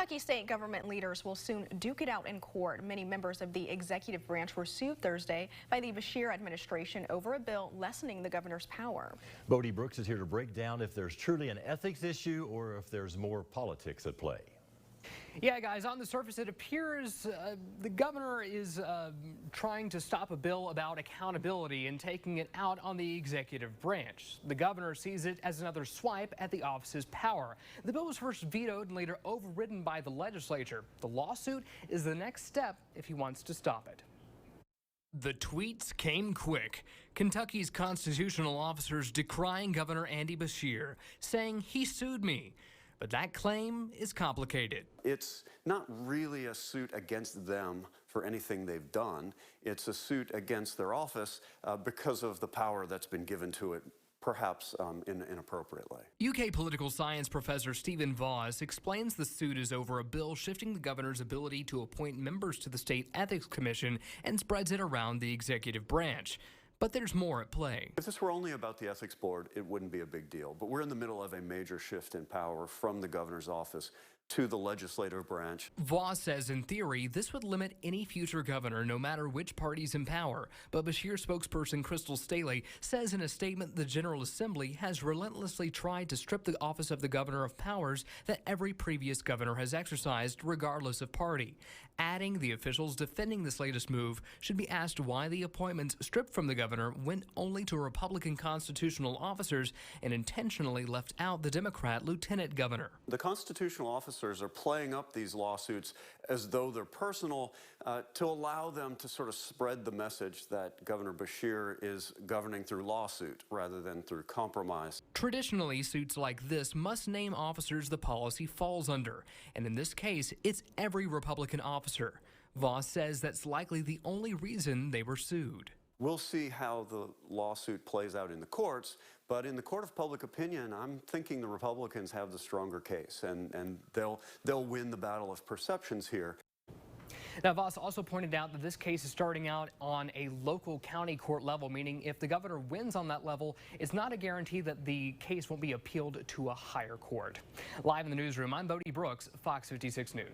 Kentucky state government leaders will soon duke it out in court. Many members of the executive branch were sued Thursday by the Beshear administration over a bill lessening the governor's power. Bodie Brooks is here to break down if there's truly an ethics issue or if there's more politics at play. Yeah, guys, on the surface, it appears the governor is trying to stop a bill about accountability and taking it out on the executive branch. The governor sees it as another swipe at the office's power. The bill was first vetoed and later overridden by the legislature. The lawsuit is the next step if he wants to stop it. The tweets came quick. Kentucky's constitutional officers decrying Governor Andy Beshear, saying he sued me. But that claim is complicated. It's not really a suit against them for anything they've done. It's a suit against their office because of the power that's been given to it, perhaps inappropriately. UK political science professor Stephen Voss explains the suit is over a bill shifting the governor's ability to appoint members to the state ethics commission and spreads it around the executive branch. But there's more at play. If this were only about the ethics board, it wouldn't be a big deal. But we're in the middle of a major shift in power from the governor's office to the legislative branch. Voss says in theory, this would limit any future governor, no matter which party's in power. But Beshear spokesperson Crystal Staley says in a statement the General Assembly has relentlessly tried to strip the office of the governor of powers that every previous governor has exercised, regardless of party. Adding the officials defending this latest move should be asked why the appointments stripped from the governor went only to Republican constitutional officers and intentionally left out the Democrat lieutenant governor. The constitutional officers are playing up these lawsuits as though they're personal to allow them to sort of spread the message that Governor Beshear is governing through lawsuit rather than through compromise. Traditionally, suits like this must name officers the policy falls under, and in this case, it's every Republican officer. Voss says that's likely the only reason they were sued. We'll see how the lawsuit plays out in the courts, but in the court of public opinion, I'm thinking the Republicans have the stronger case, and they'll win the battle of perceptions here. Now, Voss also pointed out that this case is starting out on a local county court level, meaning if the governor wins on that level, it's not a guarantee that the case won't be appealed to a higher court. Live in the newsroom, I'm Bodie Brooks, Fox 56 News.